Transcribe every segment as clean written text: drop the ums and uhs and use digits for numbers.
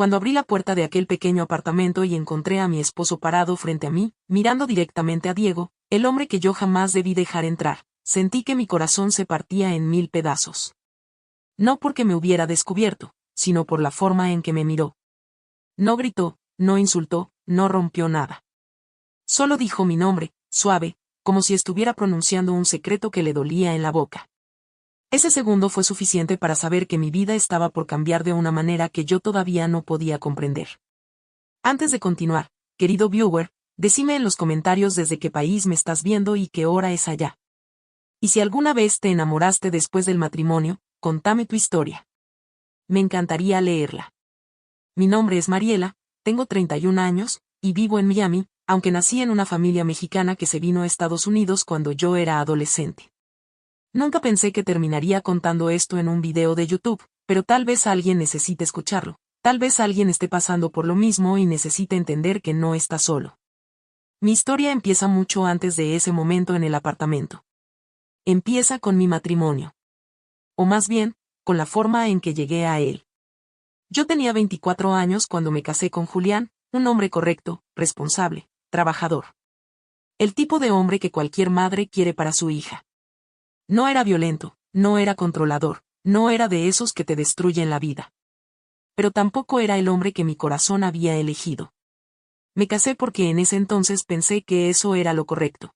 Cuando abrí la puerta de aquel pequeño apartamento y encontré a mi esposo parado frente a mí, mirando directamente a Diego, el hombre que yo jamás debí dejar entrar, sentí que mi corazón se partía en 1000 pedazos. No porque me hubiera descubierto, sino por la forma en que me miró. No gritó, no insultó, no rompió nada. Solo dijo mi nombre, suave, como si estuviera pronunciando un secreto que le dolía en la boca. Ese segundo fue suficiente para saber que mi vida estaba por cambiar de una manera que yo todavía no podía comprender. Antes de continuar, querido viewer, decime en los comentarios desde qué país me estás viendo y qué hora es allá. Y si alguna vez te enamoraste después del matrimonio, contame tu historia. Me encantaría leerla. Mi nombre es Mariela, tengo 31 años, y vivo en Miami, aunque nací en una familia mexicana que se vino a Estados Unidos cuando yo era adolescente. Nunca pensé que terminaría contando esto en un video de YouTube, pero tal vez alguien necesite escucharlo, tal vez alguien esté pasando por lo mismo y necesite entender que no está solo. Mi historia empieza mucho antes de ese momento en el apartamento. Empieza con mi matrimonio. O más bien, con la forma en que llegué a él. Yo tenía 24 años cuando me casé con Julián, un hombre correcto, responsable, trabajador. El tipo de hombre que cualquier madre quiere para su hija. No era violento, no era controlador, no era de esos que te destruyen la vida. Pero tampoco era el hombre que mi corazón había elegido. Me casé porque en ese entonces pensé que eso era lo correcto.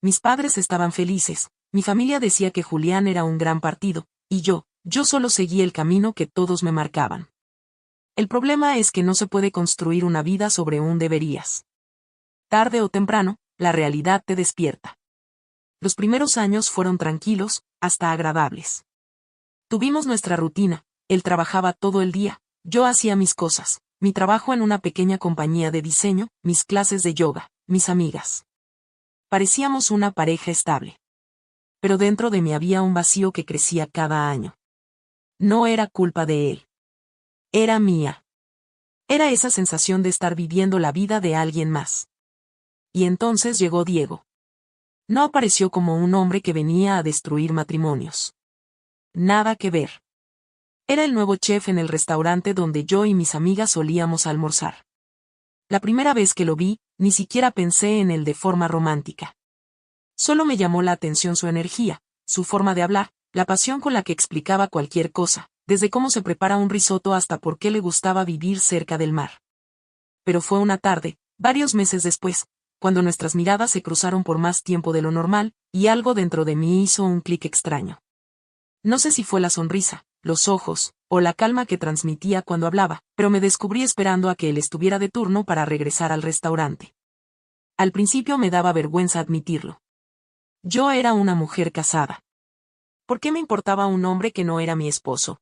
Mis padres estaban felices, mi familia decía que Julián era un gran partido, y yo solo seguí el camino que todos me marcaban. El problema es que no se puede construir una vida sobre un deberías. Tarde o temprano, la realidad te despierta. Los primeros años fueron tranquilos, hasta agradables. Tuvimos nuestra rutina, él trabajaba todo el día, yo hacía mis cosas, mi trabajo en una pequeña compañía de diseño, mis clases de yoga, mis amigas. Parecíamos una pareja estable. Pero dentro de mí había un vacío que crecía cada año. No era culpa de él. Era mía. Era esa sensación de estar viviendo la vida de alguien más. Y entonces llegó Diego. No apareció como un hombre que venía a destruir matrimonios. Nada que ver. Era el nuevo chef en el restaurante donde yo y mis amigas solíamos almorzar. La primera vez que lo vi, ni siquiera pensé en él de forma romántica. Solo me llamó la atención su energía, su forma de hablar, la pasión con la que explicaba cualquier cosa, desde cómo se prepara un risotto hasta por qué le gustaba vivir cerca del mar. Pero fue una tarde, varios meses después, cuando nuestras miradas se cruzaron por más tiempo de lo normal, y algo dentro de mí hizo un clic extraño. No sé si fue la sonrisa, los ojos, o la calma que transmitía cuando hablaba, pero me descubrí esperando a que él estuviera de turno para regresar al restaurante. Al principio me daba vergüenza admitirlo. Yo era una mujer casada. ¿Por qué me importaba un hombre que no era mi esposo?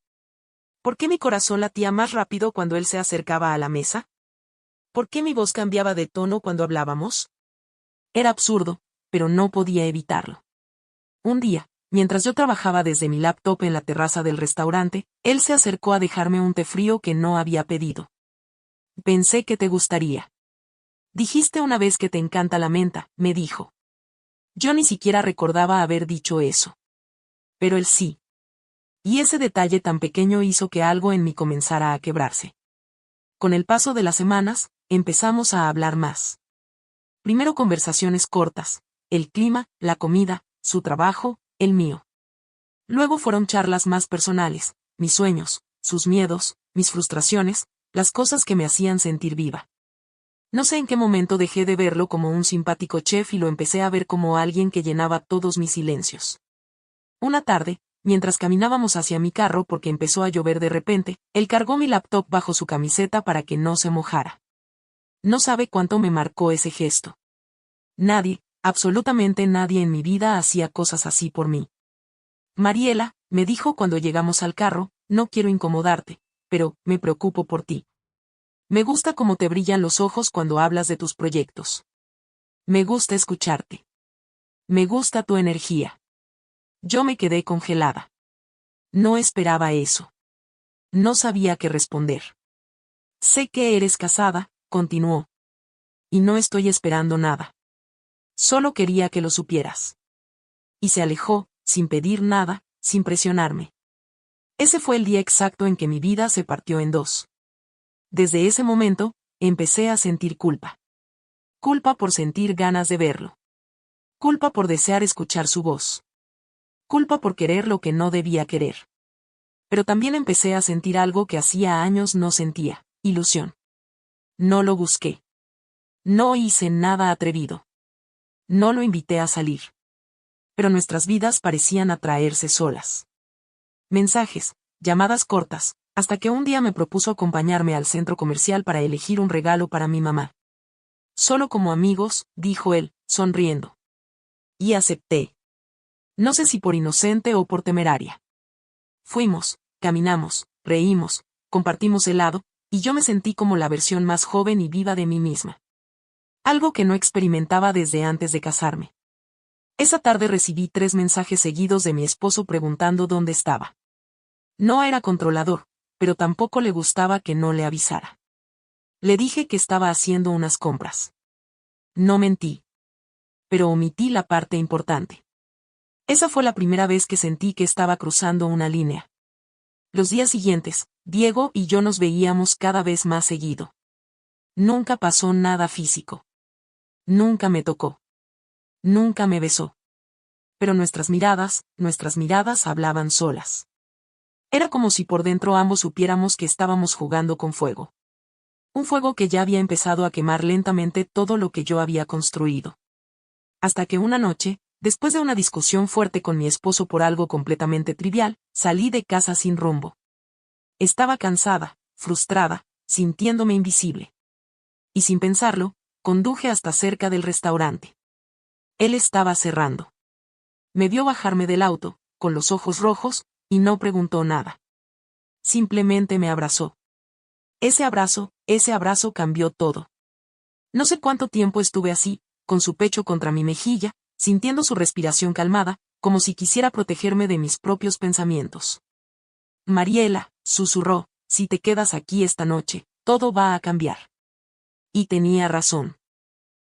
¿Por qué mi corazón latía más rápido cuando él se acercaba a la mesa? ¿Por qué mi voz cambiaba de tono cuando hablábamos? Era absurdo, pero no podía evitarlo. Un día, mientras yo trabajaba desde mi laptop en la terraza del restaurante, él se acercó a dejarme un té frío que no había pedido. Pensé que te gustaría. Dijiste una vez que te encanta la menta, me dijo. Yo ni siquiera recordaba haber dicho eso. Pero él sí. Y ese detalle tan pequeño hizo que algo en mí comenzara a quebrarse. Con el paso de las semanas, empezamos a hablar más. Primero conversaciones cortas, el clima, la comida, su trabajo, el mío. Luego fueron charlas más personales, mis sueños, sus miedos, mis frustraciones, las cosas que me hacían sentir viva. No sé en qué momento dejé de verlo como un simpático chef y lo empecé a ver como alguien que llenaba todos mis silencios. Una tarde, mientras caminábamos hacia mi carro porque empezó a llover de repente, él cargó mi laptop bajo su camiseta para que no se mojara. No sabe cuánto me marcó ese gesto. Nadie, absolutamente nadie en mi vida hacía cosas así por mí. Mariela, me dijo cuando llegamos al carro, no quiero incomodarte, pero me preocupo por ti. Me gusta cómo te brillan los ojos cuando hablas de tus proyectos. Me gusta escucharte. Me gusta tu energía. Yo me quedé congelada. No esperaba eso. No sabía qué responder. Sé que eres casada, continuó. Y no estoy esperando nada. Solo quería que lo supieras. Y se alejó, sin pedir nada, sin presionarme. Ese fue el día exacto en que mi vida se partió en dos. Desde ese momento, empecé a sentir culpa. Culpa por sentir ganas de verlo. Culpa por desear escuchar su voz. Culpa por querer lo que no debía querer. Pero también empecé a sentir algo que hacía años no sentía: ilusión. No lo busqué. No hice nada atrevido. No lo invité a salir. Pero nuestras vidas parecían atraerse solas. Mensajes, llamadas cortas, hasta que un día me propuso acompañarme al centro comercial para elegir un regalo para mi mamá. Solo como amigos, dijo él, sonriendo. Y acepté. No sé si por inocente o por temeraria. Fuimos, caminamos, reímos, compartimos helado, y yo me sentí como la versión más joven y viva de mí misma. Algo que no experimentaba desde antes de casarme. Esa tarde recibí 3 mensajes seguidos de mi esposo preguntando dónde estaba. No era controlador, pero tampoco le gustaba que no le avisara. Le dije que estaba haciendo unas compras. No mentí. Pero omití la parte importante. Esa fue la primera vez que sentí que estaba cruzando una línea. Los días siguientes, Diego y yo nos veíamos cada vez más seguido. Nunca pasó nada físico. Nunca me tocó. Nunca me besó. Pero nuestras miradas hablaban solas. Era como si por dentro ambos supiéramos que estábamos jugando con fuego. Un fuego que ya había empezado a quemar lentamente todo lo que yo había construido. Hasta que una noche, después de una discusión fuerte con mi esposo por algo completamente trivial, salí de casa sin rumbo. Estaba cansada, frustrada, sintiéndome invisible. Y sin pensarlo, conduje hasta cerca del restaurante. Él estaba cerrando. Me vio bajarme del auto, con los ojos rojos, y no preguntó nada. Simplemente me abrazó. Ese abrazo cambió todo. No sé cuánto tiempo estuve así, con su pecho contra mi mejilla, sintiendo su respiración calmada, como si quisiera protegerme de mis propios pensamientos. Mariela, susurró, si te quedas aquí esta noche, todo va a cambiar. Y tenía razón.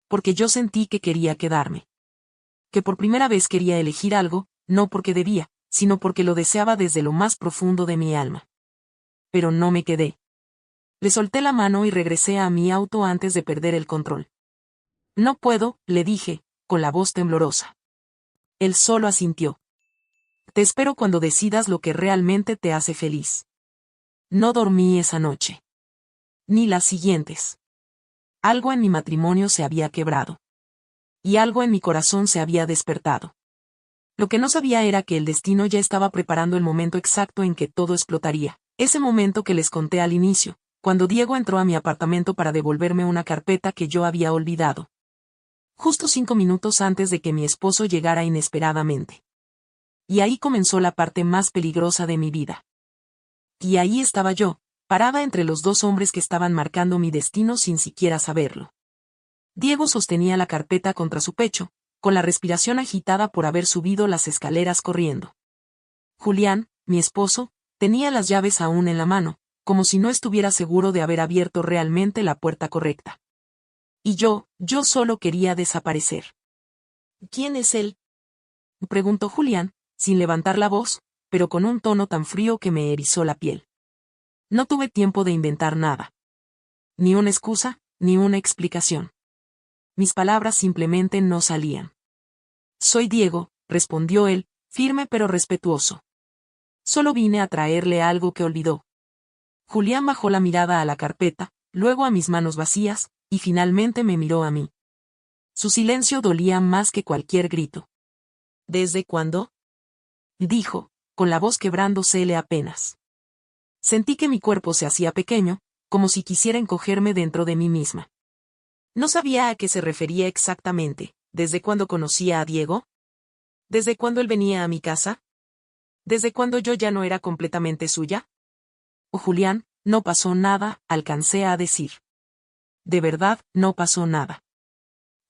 Porque yo sentí que quería quedarme. Que por primera vez quería elegir algo, no porque debía, sino porque lo deseaba desde lo más profundo de mi alma. Pero no me quedé. Le solté la mano y regresé a mi auto antes de perder el control. No puedo, le dije, con la voz temblorosa. Él solo asintió. Te espero cuando decidas lo que realmente te hace feliz. No dormí esa noche. Ni las siguientes. Algo en mi matrimonio se había quebrado. Y algo en mi corazón se había despertado. Lo que no sabía era que el destino ya estaba preparando el momento exacto en que todo explotaría, ese momento que les conté al inicio, cuando Diego entró a mi apartamento para devolverme una carpeta que yo había olvidado. Justo 5 minutos antes de que mi esposo llegara inesperadamente. Y ahí comenzó la parte más peligrosa de mi vida. Y ahí estaba yo, parada entre los 2 hombres que estaban marcando mi destino sin siquiera saberlo. Diego sostenía la carpeta contra su pecho, con la respiración agitada por haber subido las escaleras corriendo. Julián, mi esposo, tenía las llaves aún en la mano, como si no estuviera seguro de haber abierto realmente la puerta correcta. Y yo solo quería desaparecer. ¿Quién es él?, preguntó Julián, sin levantar la voz, pero con un tono tan frío que me erizó la piel. No tuve tiempo de inventar nada. Ni una excusa, ni una explicación. Mis palabras simplemente no salían. Soy Diego, respondió él, firme pero respetuoso. Solo vine a traerle algo que olvidó. Julián bajó la mirada a la carpeta, luego a mis manos vacías, y finalmente me miró a mí. Su silencio dolía más que cualquier grito. ¿Desde cuándo?, dijo, con la voz quebrándosele apenas. Sentí que mi cuerpo se hacía pequeño, como si quisiera encogerme dentro de mí misma. No sabía a qué se refería exactamente. ¿Desde cuándo conocía a Diego? ¿Desde cuándo él venía a mi casa? ¿Desde cuándo yo ya no era completamente suya? Oh, Julián, no pasó nada, alcancé a decir. De verdad, no pasó nada.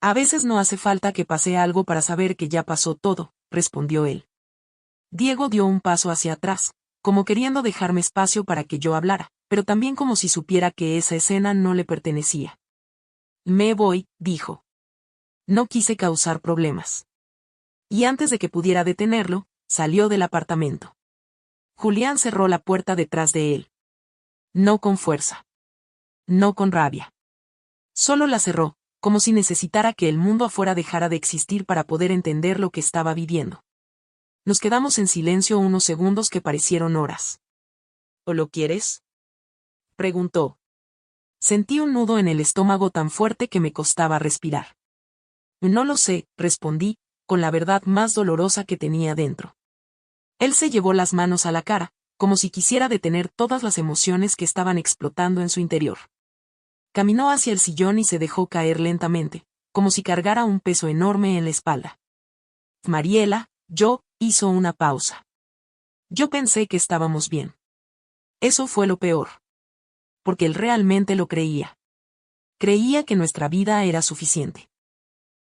A veces no hace falta que pase algo para saber que ya pasó todo, respondió él. Diego dio un paso hacia atrás, como queriendo dejarme espacio para que yo hablara, pero también como si supiera que esa escena no le pertenecía. Me voy, dijo. No quise causar problemas. Y antes de que pudiera detenerlo, salió del apartamento. Julián cerró la puerta detrás de él. No con fuerza. no con rabia. Solo la cerró, como si necesitara que el mundo afuera dejara de existir para poder entender lo que estaba viviendo. Nos quedamos en silencio unos segundos que parecieron horas. ¿O lo quieres?, preguntó. Sentí un nudo en el estómago tan fuerte que me costaba respirar. No lo sé, respondí, con la verdad más dolorosa que tenía dentro. Él se llevó las manos a la cara, como si quisiera detener todas las emociones que estaban explotando en su interior. Caminó hacia el sillón y se dejó caer lentamente, como si cargara un peso enorme en la espalda. Mariela, hizo una pausa. Yo pensé que estábamos bien. Eso fue lo peor. Porque él realmente lo creía. Creía que nuestra vida era suficiente.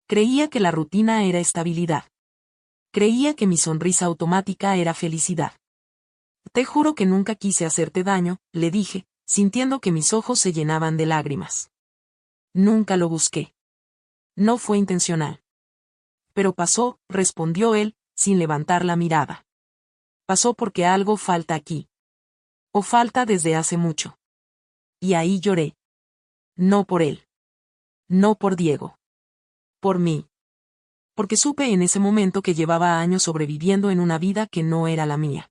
Creía que la rutina era estabilidad. Creía que mi sonrisa automática era felicidad. Te juro que nunca quise hacerte daño, le dije, sintiendo que mis ojos se llenaban de lágrimas. Nunca lo busqué. No fue intencional. Pero pasó, respondió él, sin levantar la mirada. Pasó porque algo falta aquí. O falta desde hace mucho. Y ahí lloré. No por él. No por Diego. Por mí. Porque supe en ese momento que llevaba años sobreviviendo en una vida que no era la mía.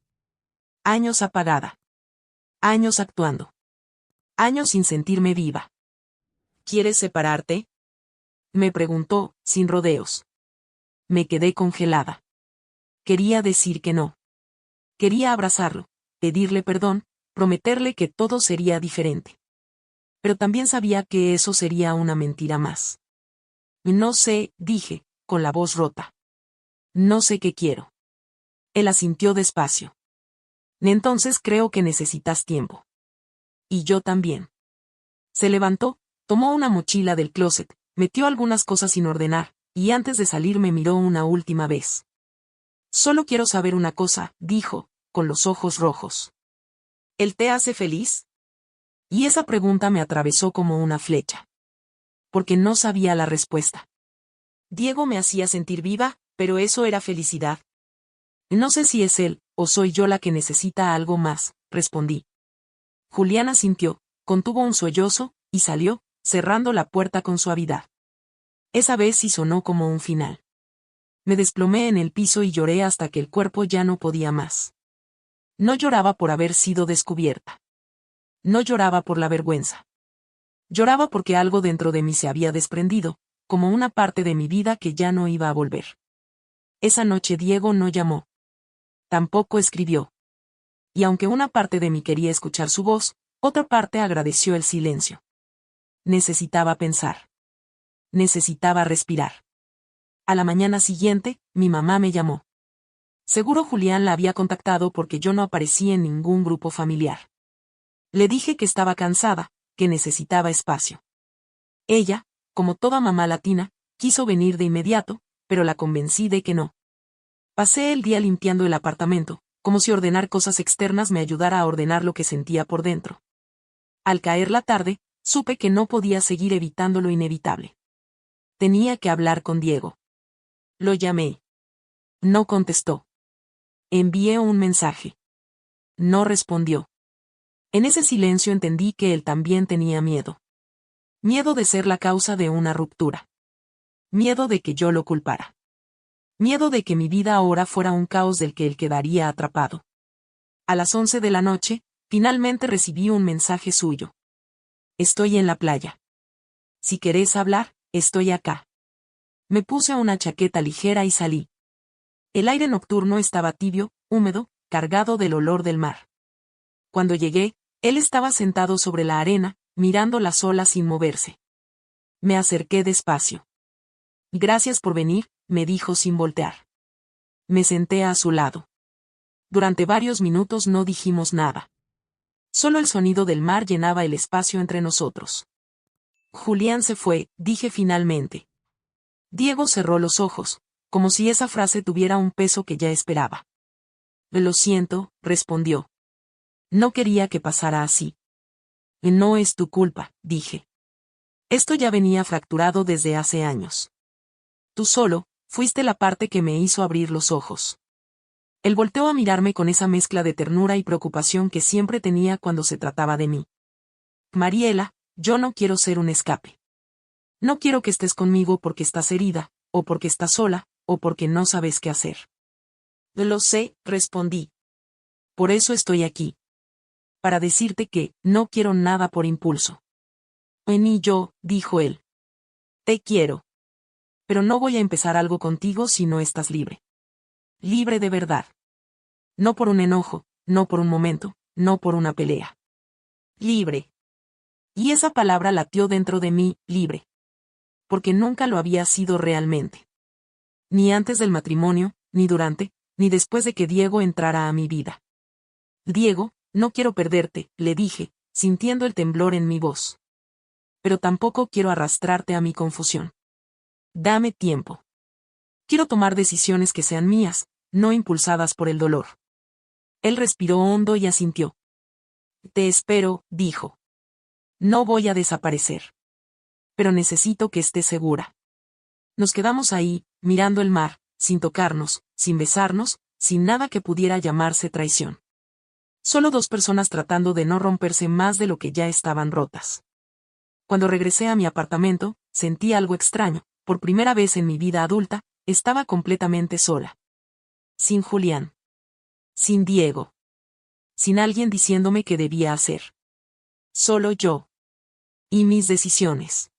Años apagada. Años actuando. Años sin sentirme viva. ¿Quieres separarte?, me preguntó, sin rodeos. Me quedé congelada. Quería decir que no. Quería abrazarlo, pedirle perdón, prometerle que todo sería diferente. Pero también sabía que eso sería una mentira más. No sé, dije, con la voz rota. No sé qué quiero. Él asintió despacio. Entonces creo que necesitas tiempo. Y yo también. Se levantó, tomó una mochila del closet, metió algunas cosas sin ordenar, y antes de salir me miró una última vez. Solo quiero saber una cosa, dijo, con los ojos rojos. ¿Él te hace feliz? Y esa pregunta me atravesó como una flecha. Porque no sabía la respuesta. Diego me hacía sentir viva, pero eso era felicidad. No sé si es él, o soy yo la que necesita algo más, respondí. Julián asintió, contuvo un sollozo, y salió, cerrando la puerta con suavidad. Esa vez sí sonó como un final. Me desplomé en el piso y lloré hasta que el cuerpo ya no podía más. No lloraba por haber sido descubierta. No lloraba por la vergüenza. Lloraba porque algo dentro de mí se había desprendido, como una parte de mi vida que ya no iba a volver. Esa noche Diego no llamó. Tampoco escribió. Y aunque una parte de mí quería escuchar su voz, otra parte agradeció el silencio. Necesitaba pensar. Necesitaba respirar. A la mañana siguiente, mi mamá me llamó. Seguro Julián la había contactado porque yo no aparecí en ningún grupo familiar. Le dije que estaba cansada, que necesitaba espacio. Ella, como toda mamá latina, quiso venir de inmediato, pero la convencí de que no. Pasé el día limpiando el apartamento, como si ordenar cosas externas me ayudara a ordenar lo que sentía por dentro. Al caer la tarde, supe que no podía seguir evitando lo inevitable. Tenía que hablar con Diego. Lo llamé. No contestó. Envié un mensaje. No respondió. En ese silencio entendí que él también tenía miedo. Miedo de ser la causa de una ruptura. Miedo de que yo lo culpara. Miedo de que mi vida ahora fuera un caos del que él quedaría atrapado. A las 11 de la noche, finalmente recibí un mensaje suyo. Estoy en la playa. Si querés hablar, estoy acá. Me puse una chaqueta ligera y salí. El aire nocturno estaba tibio, húmedo, cargado del olor del mar. Cuando llegué, él estaba sentado sobre la arena, mirando las olas sin moverse. Me acerqué despacio. Gracias por venir, me dijo sin voltear. Me senté a su lado. Durante varios minutos no dijimos nada. Solo el sonido del mar llenaba el espacio entre nosotros. Julián se fue, dije finalmente. Diego cerró los ojos, como si esa frase tuviera un peso que ya esperaba. Lo siento, respondió. No quería que pasara así. No es tu culpa, dije. Esto ya venía fracturado desde hace años. Tú solo, fuiste la parte que me hizo abrir los ojos. Él volteó a mirarme con esa mezcla de ternura y preocupación que siempre tenía cuando se trataba de mí. Mariela, yo no quiero ser un escape. No quiero que estés conmigo porque estás herida, o porque estás sola, o porque no sabes qué hacer. Lo sé, respondí. Por eso estoy aquí. Para decirte que, no quiero nada por impulso. Ni yo, dijo él. Te quiero. Pero no voy a empezar algo contigo si no estás libre. Libre de verdad. No por un enojo, no por un momento, no por una pelea. Libre. Y esa palabra latió dentro de mí, libre. Porque nunca lo había sido realmente. Ni antes del matrimonio, ni durante, ni después de que Diego entrara a mi vida. Diego, no quiero perderte, le dije, sintiendo el temblor en mi voz. Pero tampoco quiero arrastrarte a mi confusión. Dame tiempo. Quiero tomar decisiones que sean mías, no impulsadas por el dolor. Él respiró hondo y asintió. Te espero, dijo. No voy a desaparecer. Pero necesito que estés segura. Nos quedamos ahí, mirando el mar, sin tocarnos, sin besarnos, sin nada que pudiera llamarse traición. Solo dos personas tratando de no romperse más de lo que ya estaban rotas. Cuando regresé a mi apartamento, sentí algo extraño. Por primera vez en mi vida adulta, estaba completamente sola. Sin Julián. Sin Diego. Sin alguien diciéndome qué debía hacer. Solo yo. Y mis decisiones.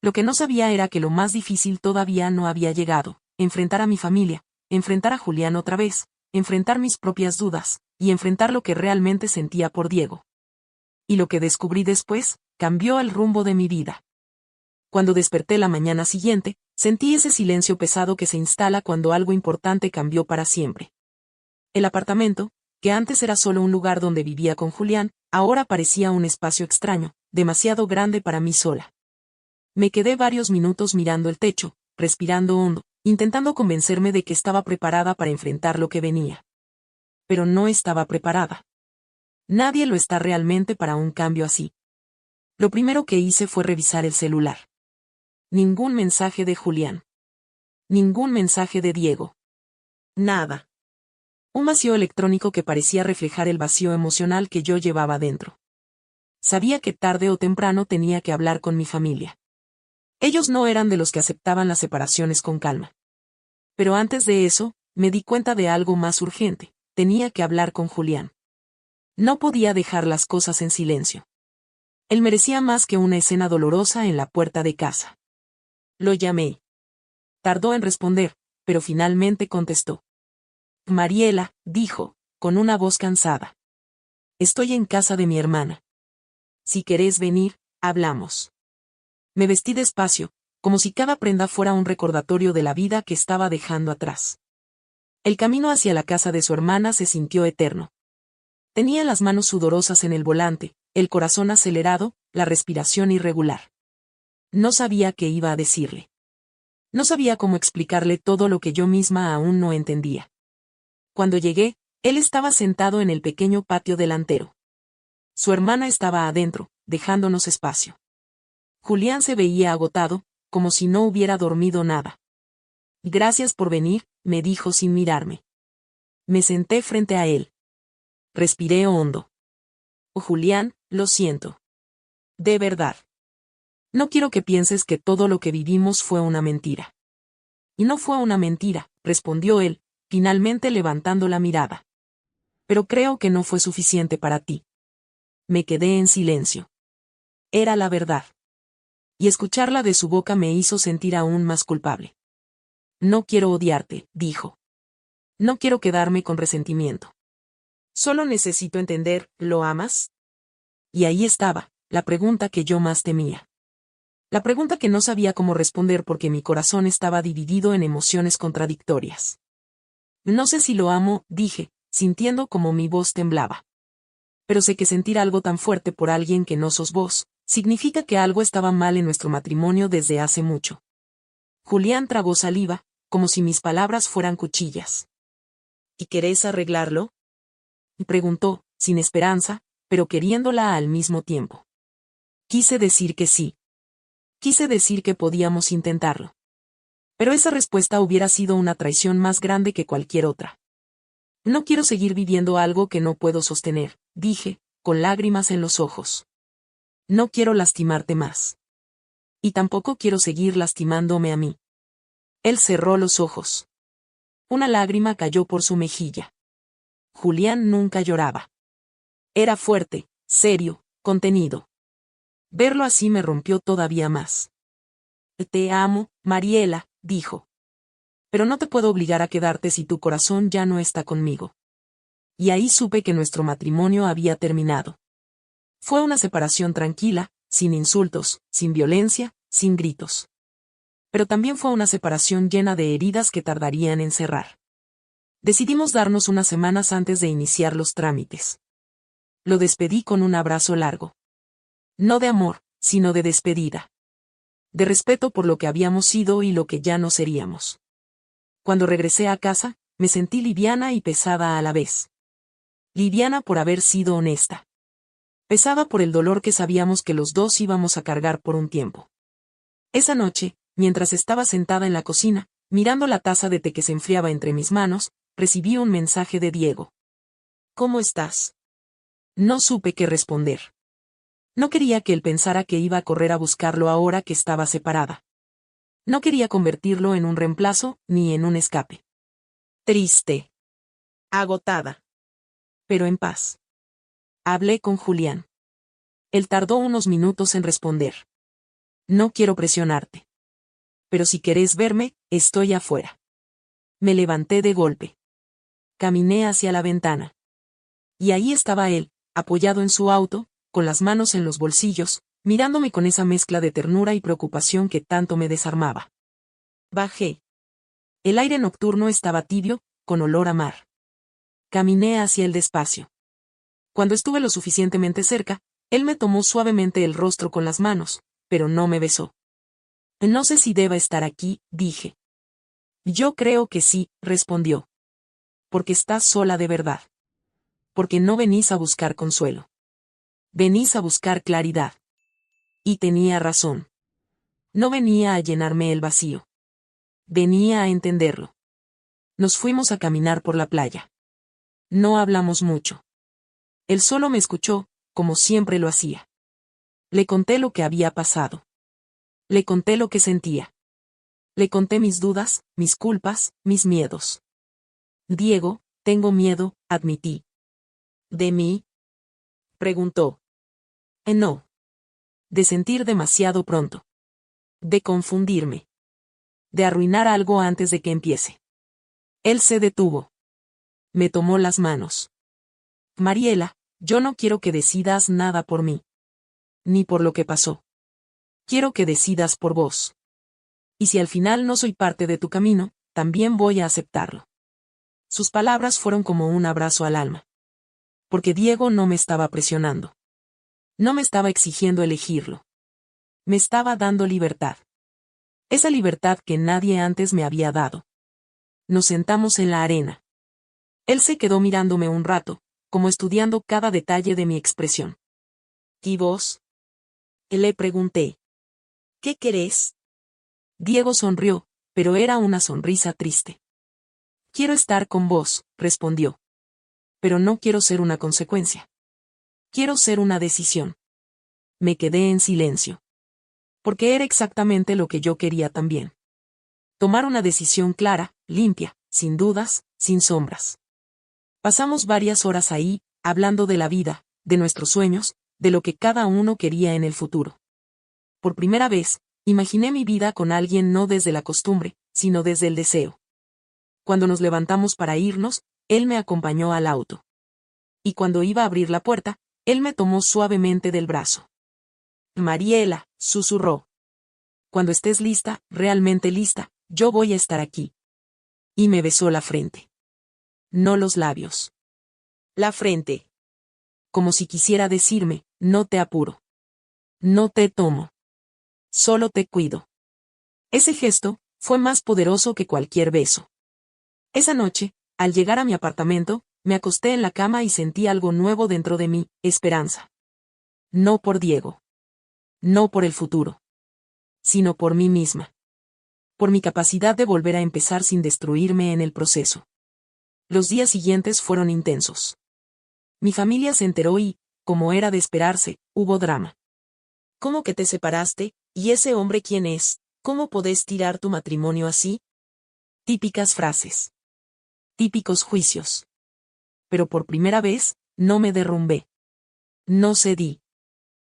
Lo que no sabía era que lo más difícil todavía no había llegado: enfrentar a mi familia, enfrentar a Julián otra vez, enfrentar mis propias dudas, y enfrentar lo que realmente sentía por Diego. Y lo que descubrí después, cambió el rumbo de mi vida. Cuando desperté la mañana siguiente, sentí ese silencio pesado que se instala cuando algo importante cambió para siempre. El apartamento, que antes era solo un lugar donde vivía con Julián, ahora parecía un espacio extraño, demasiado grande para mí sola. Me quedé varios minutos mirando el techo, respirando hondo, intentando convencerme de que estaba preparada para enfrentar lo que venía. Pero no estaba preparada. Nadie lo está realmente para un cambio así. Lo primero que hice fue revisar el celular. Ningún mensaje de Julián. Ningún mensaje de Diego. Nada. Un vacío electrónico que parecía reflejar el vacío emocional que yo llevaba dentro. Sabía que tarde o temprano tenía que hablar con mi familia. Ellos no eran de los que aceptaban las separaciones con calma. Pero antes de eso, me di cuenta de algo más urgente: tenía que hablar con Julián. No podía dejar las cosas en silencio. Él merecía más que una escena dolorosa en la puerta de casa. Lo llamé. Tardó en responder, pero finalmente contestó. Mariela, dijo, con una voz cansada. Estoy en casa de mi hermana. Si querés venir, hablamos. Me vestí despacio, como si cada prenda fuera un recordatorio de la vida que estaba dejando atrás. El camino hacia la casa de su hermana se sintió eterno. Tenía las manos sudorosas en el volante, el corazón acelerado, la respiración irregular. No sabía qué iba a decirle. No sabía cómo explicarle todo lo que yo misma aún no entendía. Cuando llegué, él estaba sentado en el pequeño patio delantero. Su hermana estaba adentro, dejándonos espacio. Julián se veía agotado, como si no hubiera dormido nada. Gracias por venir, me dijo sin mirarme. Me senté frente a él. Respiré hondo. Oh, Julián, lo siento. De verdad. No quiero que pienses que todo lo que vivimos fue una mentira. Y no fue una mentira, respondió él, finalmente levantando la mirada. Pero creo que no fue suficiente para ti. Me quedé en silencio. Era la verdad. Y escucharla de su boca me hizo sentir aún más culpable. No quiero odiarte, dijo. No quiero quedarme con resentimiento. Solo necesito entender, ¿lo amas? Y ahí estaba, la pregunta que yo más temía. La pregunta que no sabía cómo responder porque mi corazón estaba dividido en emociones contradictorias. No sé si lo amo, dije, sintiendo como mi voz temblaba. Pero sé que sentir algo tan fuerte por alguien que no sos vos, significa que algo estaba mal en nuestro matrimonio desde hace mucho. Julián tragó saliva, como si mis palabras fueran cuchillas. ¿Y querés arreglarlo? Y preguntó, sin esperanza, pero queriéndola al mismo tiempo. Quise decir que sí. Quise decir que podíamos intentarlo. Pero esa respuesta hubiera sido una traición más grande que cualquier otra. No quiero seguir viviendo algo que no puedo sostener, dije, con lágrimas en los ojos. No quiero lastimarte más. Y tampoco quiero seguir lastimándome a mí. Él cerró los ojos. Una lágrima cayó por su mejilla. Julián nunca lloraba. Era fuerte, serio, contenido. Verlo así me rompió todavía más. Te amo, Mariela, dijo. Pero no te puedo obligar a quedarte si tu corazón ya no está conmigo. Y ahí supe que nuestro matrimonio había terminado. Fue una separación tranquila, sin insultos, sin violencia, sin gritos. Pero también fue una separación llena de heridas que tardarían en cerrar. Decidimos darnos unas semanas antes de iniciar los trámites. Lo despedí con un abrazo largo. No de amor, sino de despedida. De respeto por lo que habíamos sido y lo que ya no seríamos. Cuando regresé a casa, me sentí liviana y pesada a la vez. Liviana por haber sido honesta. Pesada por el dolor que sabíamos que los dos íbamos a cargar por un tiempo. Esa noche, mientras estaba sentada en la cocina, mirando la taza de té que se enfriaba entre mis manos, recibí un mensaje de Diego. ¿Cómo estás? No supe qué responder. No quería que él pensara que iba a correr a buscarlo ahora que estaba separada. No quería convertirlo en un reemplazo, ni en un escape. Triste. Agotada. Pero en paz. Hablé con Julián. Él tardó unos minutos en responder. No quiero presionarte. Pero si querés verme, estoy afuera. Me levanté de golpe. Caminé hacia la ventana. Y ahí estaba él, apoyado en su auto, con las manos en los bolsillos, mirándome con esa mezcla de ternura y preocupación que tanto me desarmaba. Bajé. El aire nocturno estaba tibio, con olor a mar. Caminé hacia él despacio. Cuando estuve lo suficientemente cerca, él me tomó suavemente el rostro con las manos, pero no me besó. No sé si deba estar aquí, dije. Yo creo que sí, respondió. Porque estás sola de verdad. Porque no venís a buscar consuelo. Venís a buscar claridad. Y tenía razón. No venía a llenarme el vacío. Venía a entenderlo. Nos fuimos a caminar por la playa. No hablamos mucho. Él solo me escuchó, como siempre lo hacía. Le conté lo que había pasado. Le conté lo que sentía. Le conté mis dudas, mis culpas, mis miedos. Diego, tengo miedo, admití. ¿De mí? Preguntó. No. De sentir demasiado pronto. De confundirme. De arruinar algo antes de que empiece. Él se detuvo. Me tomó las manos. Mariela, yo no quiero que decidas nada por mí. Ni por lo que pasó. Quiero que decidas por vos. Y si al final no soy parte de tu camino, también voy a aceptarlo. Sus palabras fueron como un abrazo al alma. Porque Diego no me estaba presionando. No me estaba exigiendo elegirlo. Me estaba dando libertad. Esa libertad que nadie antes me había dado. Nos sentamos en la arena. Él se quedó mirándome un rato, como estudiando cada detalle de mi expresión. ¿Y vos? Le pregunté. ¿Qué querés? Diego sonrió, pero era una sonrisa triste. Quiero estar con vos, respondió. Pero no quiero ser una consecuencia. Quiero ser una decisión. Me quedé en silencio. Porque era exactamente lo que yo quería también. Tomar una decisión clara, limpia, sin dudas, sin sombras. Pasamos varias horas ahí, hablando de la vida, de nuestros sueños, de lo que cada uno quería en el futuro. Por primera vez, imaginé mi vida con alguien no desde la costumbre, sino desde el deseo. Cuando nos levantamos para irnos, él me acompañó al auto. Y cuando iba a abrir la puerta, él me tomó suavemente del brazo. Mariela, susurró. Cuando estés lista, realmente lista, yo voy a estar aquí. Y me besó la frente. No los labios. La frente. Como si quisiera decirme, no te apuro. No te tomo. Solo te cuido. Ese gesto fue más poderoso que cualquier beso. Esa noche, al llegar a mi apartamento, me acosté en la cama y sentí algo nuevo dentro de mí, esperanza. No por Diego. No por el futuro. Sino por mí misma. Por mi capacidad de volver a empezar sin destruirme en el proceso. Los días siguientes fueron intensos. Mi familia se enteró y, como era de esperarse, hubo drama. ¿Cómo que te separaste? ¿Y ese hombre quién es? ¿Cómo podés tirar tu matrimonio así? Típicas frases. Típicos juicios. Pero por primera vez, no me derrumbé. No cedí.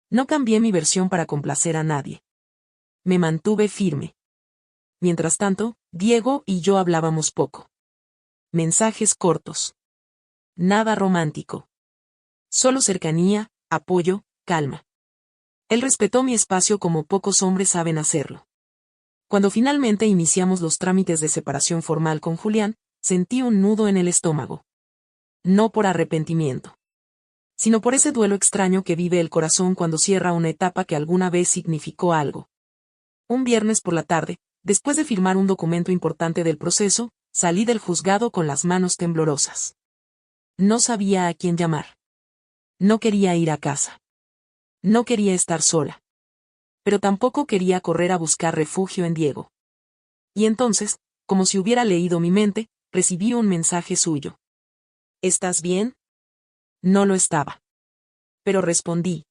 No cambié mi versión para complacer a nadie. Me mantuve firme. Mientras tanto, Diego y yo hablábamos poco. Mensajes cortos. Nada romántico. Solo cercanía, apoyo, calma. Él respetó mi espacio como pocos hombres saben hacerlo. Cuando finalmente iniciamos los trámites de separación formal con Julián, sentí un nudo en el estómago. No por arrepentimiento, sino por ese duelo extraño que vive el corazón cuando cierra una etapa que alguna vez significó algo. Un viernes por la tarde, después de firmar un documento importante del proceso, salí del juzgado con las manos temblorosas. No sabía a quién llamar. No quería ir a casa. No quería estar sola. Pero tampoco quería correr a buscar refugio en Diego. Y entonces, como si hubiera leído mi mente, recibí un mensaje suyo. ¿Estás bien? No lo estaba. Pero respondí.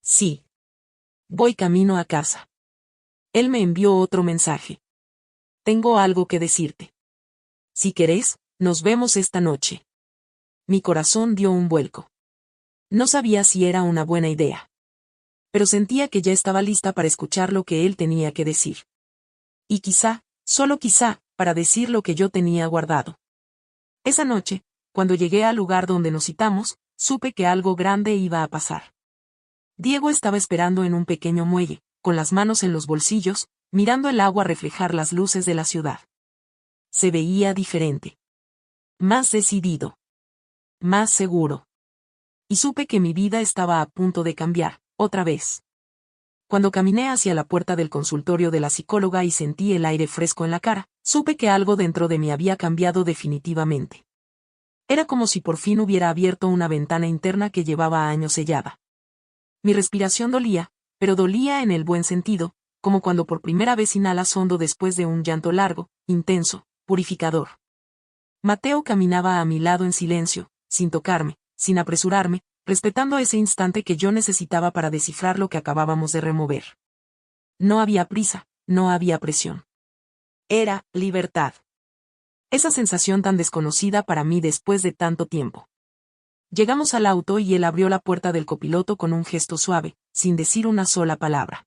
Sí. Voy camino a casa. Él me envió otro mensaje. Tengo algo que decirte. Si querés, nos vemos esta noche. Mi corazón dio un vuelco. No sabía si era una buena idea. Pero sentía que ya estaba lista para escuchar lo que él tenía que decir. Y quizá, solo quizá, para decir lo que yo tenía guardado. Esa noche, cuando llegué al lugar donde nos citamos, supe que algo grande iba a pasar. Diego estaba esperando en un pequeño muelle, con las manos en los bolsillos, mirando el agua reflejar las luces de la ciudad. Se veía diferente. Más decidido. Más seguro. Y supe que mi vida estaba a punto de cambiar, otra vez. Cuando caminé hacia la puerta del consultorio de la psicóloga y sentí el aire fresco en la cara, supe que algo dentro de mí había cambiado definitivamente. Era como si por fin hubiera abierto una ventana interna que llevaba años sellada. Mi respiración dolía, pero dolía en el buen sentido, como cuando por primera vez inhalas hondo después de un llanto largo, intenso, purificador. Mateo caminaba a mi lado en silencio, sin tocarme, sin apresurarme, respetando ese instante que yo necesitaba para descifrar lo que acabábamos de remover. No había prisa, no había presión. Era libertad. Esa sensación tan desconocida para mí después de tanto tiempo. Llegamos al auto y él abrió la puerta del copiloto con un gesto suave, sin decir una sola palabra.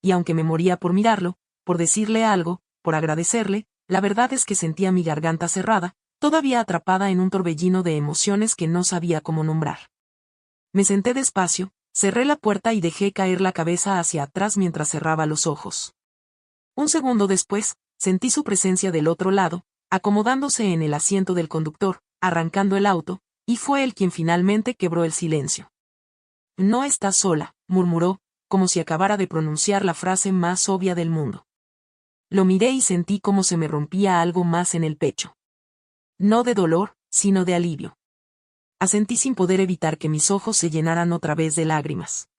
Y aunque me moría por mirarlo, por decirle algo, por agradecerle, la verdad es que sentía mi garganta cerrada, todavía atrapada en un torbellino de emociones que no sabía cómo nombrar. Me senté despacio, cerré la puerta y dejé caer la cabeza hacia atrás mientras cerraba los ojos. Un segundo después, sentí su presencia del otro lado, acomodándose en el asiento del conductor, arrancando el auto, y fue él quien finalmente quebró el silencio. No estás sola, murmuró, como si acabara de pronunciar la frase más obvia del mundo. Lo miré y sentí como se me rompía algo más en el pecho. No de dolor, sino de alivio. Asentí sin poder evitar que mis ojos se llenaran otra vez de lágrimas.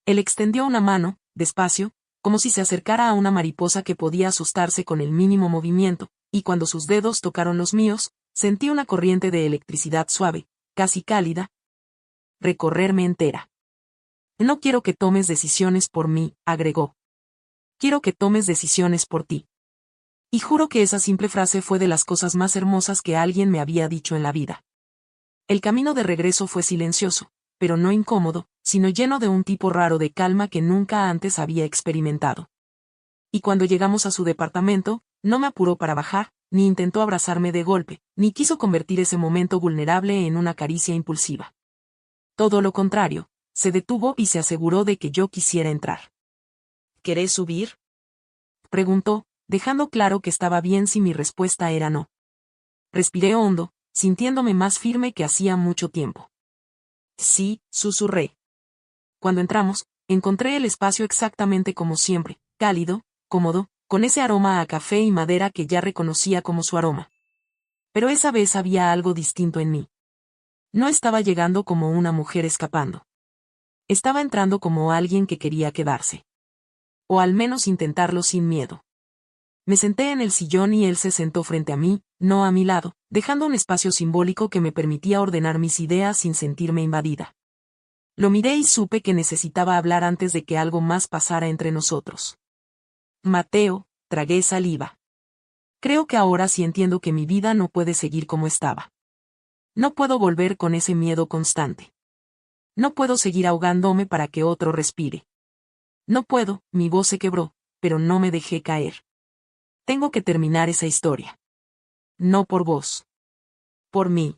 Él extendió una mano, despacio, como si se acercara a una mariposa que podía asustarse con el mínimo movimiento, y cuando sus dedos tocaron los míos, sentí una corriente de electricidad suave, casi cálida, recorrerme entera. No quiero que tomes decisiones por mí, agregó. Quiero que tomes decisiones por ti. Y juro que esa simple frase fue de las cosas más hermosas que alguien me había dicho en la vida. El camino de regreso fue silencioso, pero no incómodo, sino lleno de un tipo raro de calma que nunca antes había experimentado. Y cuando llegamos a su departamento, no me apuró para bajar, ni intentó abrazarme de golpe, ni quiso convertir ese momento vulnerable en una caricia impulsiva. Todo lo contrario, se detuvo y se aseguró de que yo quisiera entrar. ¿Querés subir?, preguntó, dejando claro que estaba bien si mi respuesta era no. Respiré hondo, sintiéndome más firme que hacía mucho tiempo. Sí, susurré. Cuando entramos, encontré el espacio exactamente como siempre, cálido, cómodo, con ese aroma a café y madera que ya reconocía como su aroma. Pero esa vez había algo distinto en mí. No estaba llegando como una mujer escapando. Estaba entrando como alguien que quería quedarse. O al menos intentarlo sin miedo. Me senté en el sillón y él se sentó frente a mí, no a mi lado, dejando un espacio simbólico que me permitía ordenar mis ideas sin sentirme invadida. Lo miré y supe que necesitaba hablar antes de que algo más pasara entre nosotros. Mateo, tragué saliva. Creo que ahora sí entiendo que mi vida no puede seguir como estaba. No puedo volver con ese miedo constante. No puedo seguir ahogándome para que otro respire. No puedo, mi voz se quebró, pero no me dejé caer. Tengo que terminar esa historia. No por vos. Por mí.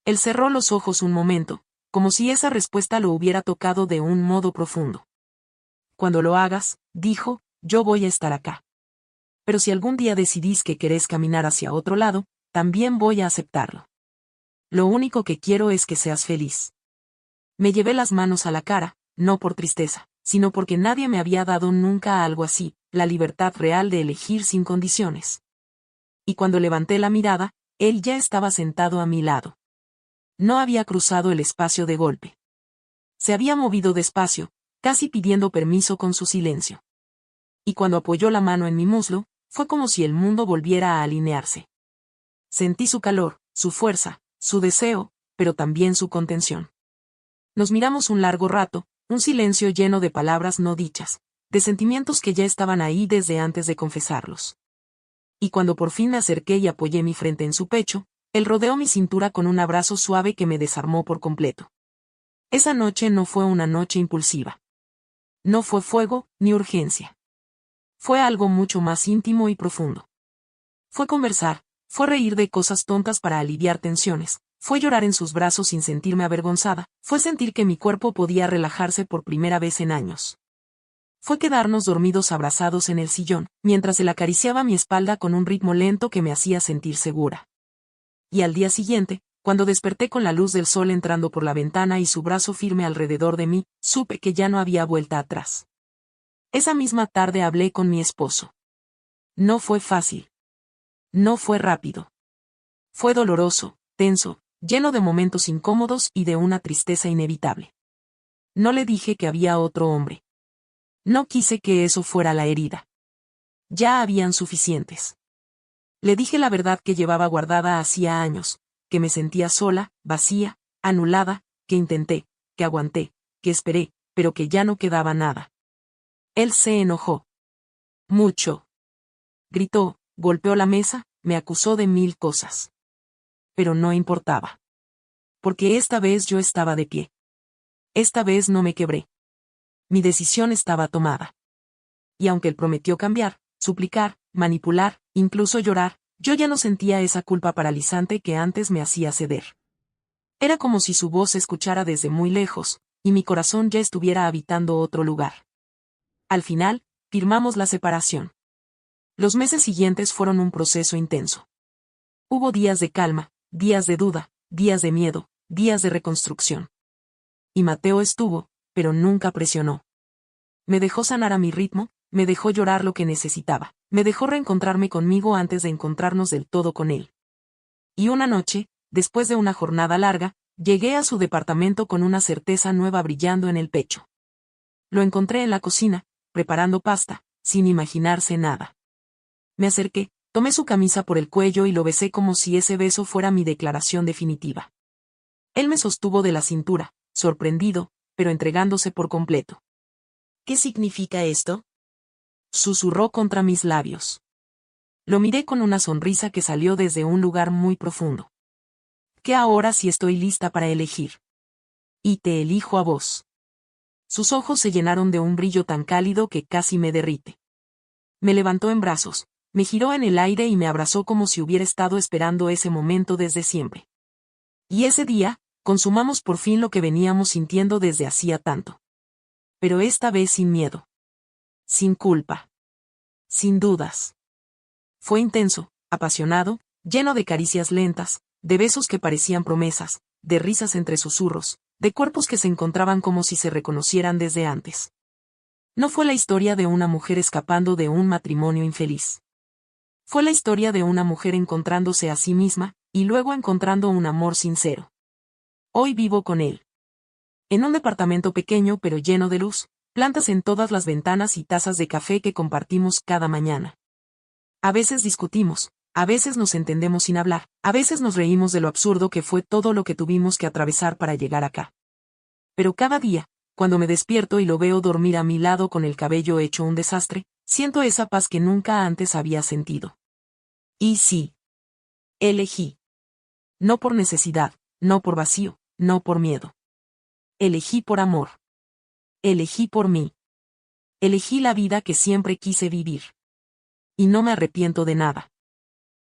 Él cerró los ojos un momento, como si esa respuesta lo hubiera tocado de un modo profundo. Cuando lo hagas, dijo, yo voy a estar acá. Pero si algún día decidís que querés caminar hacia otro lado, también voy a aceptarlo. Lo único que quiero es que seas feliz. Me llevé las manos a la cara, no por tristeza, sino porque nadie me había dado nunca algo así, la libertad real de elegir sin condiciones. Y cuando levanté la mirada, él ya estaba sentado a mi lado. No había cruzado el espacio de golpe. Se había movido despacio, casi pidiendo permiso con su silencio. Y cuando apoyó la mano en mi muslo, fue como si el mundo volviera a alinearse. Sentí su calor, su fuerza, su deseo, pero también su contención. Nos miramos un largo rato, un silencio lleno de palabras no dichas, de sentimientos que ya estaban ahí desde antes de confesarlos. Y cuando por fin me acerqué y apoyé mi frente en su pecho, él rodeó mi cintura con un abrazo suave que me desarmó por completo. Esa noche no fue una noche impulsiva. No fue fuego, ni urgencia. Fue algo mucho más íntimo y profundo. Fue conversar, fue reír de cosas tontas para aliviar tensiones, fue llorar en sus brazos sin sentirme avergonzada, fue sentir que mi cuerpo podía relajarse por primera vez en años. Fue quedarnos dormidos abrazados en el sillón, mientras él acariciaba mi espalda con un ritmo lento que me hacía sentir segura. Y al día siguiente, cuando desperté con la luz del sol entrando por la ventana y su brazo firme alrededor de mí, supe que ya no había vuelta atrás. Esa misma tarde hablé con mi esposo. No fue fácil. No fue rápido. Fue doloroso, tenso, lleno de momentos incómodos y de una tristeza inevitable. No le dije que había otro hombre. No quise que eso fuera la herida. Ya habían suficientes. Le dije la verdad que llevaba guardada hacía años, que me sentía sola, vacía, anulada, que intenté, que aguanté, que esperé, pero que ya no quedaba nada. Él se enojó. Mucho. Gritó, golpeó la mesa, me acusó de 1000 cosas. Pero no importaba. Porque esta vez yo estaba de pie. Esta vez no me quebré. Mi decisión estaba tomada. Y aunque él prometió cambiar, suplicar, manipular, incluso llorar, yo ya no sentía esa culpa paralizante que antes me hacía ceder. Era como si su voz se escuchara desde muy lejos, y mi corazón ya estuviera habitando otro lugar. Al final, firmamos la separación. Los meses siguientes fueron un proceso intenso. Hubo días de calma, días de duda, días de miedo, días de reconstrucción. Y Mateo estuvo, pero nunca presionó. Me dejó sanar a mi ritmo, me dejó llorar lo que necesitaba, me dejó reencontrarme conmigo antes de encontrarnos del todo con él. Y una noche, después de una jornada larga, llegué a su departamento con una certeza nueva brillando en el pecho. Lo encontré en la cocina, preparando pasta, sin imaginarse nada. Me acerqué, tomé su camisa por el cuello y lo besé como si ese beso fuera mi declaración definitiva. Él me sostuvo de la cintura, sorprendido, pero entregándose por completo. ¿Qué significa esto?, susurró contra mis labios. Lo miré con una sonrisa que salió desde un lugar muy profundo. Que ahora sí estoy lista para elegir. Y te elijo a vos. Sus ojos se llenaron de un brillo tan cálido que casi me derrite. Me levantó en brazos, me giró en el aire y me abrazó como si hubiera estado esperando ese momento desde siempre. Y ese día, consumamos por fin lo que veníamos sintiendo desde hacía tanto. Pero esta vez sin miedo. Sin culpa. Sin dudas. Fue intenso, apasionado, lleno de caricias lentas, de besos que parecían promesas, de risas entre susurros, de cuerpos que se encontraban como si se reconocieran desde antes. No fue la historia de una mujer escapando de un matrimonio infeliz. Fue la historia de una mujer encontrándose a sí misma, y luego encontrando un amor sincero. Hoy vivo con él. En un departamento pequeño pero lleno de luz, plantas en todas las ventanas y tazas de café que compartimos cada mañana. A veces discutimos, a veces nos entendemos sin hablar, a veces nos reímos de lo absurdo que fue todo lo que tuvimos que atravesar para llegar acá. Pero cada día, cuando me despierto y lo veo dormir a mi lado con el cabello hecho un desastre, siento esa paz que nunca antes había sentido. Y sí. Elegí. No por necesidad, no por vacío, no por miedo. Elegí por amor. Elegí por mí. Elegí la vida que siempre quise vivir. Y no me arrepiento de nada.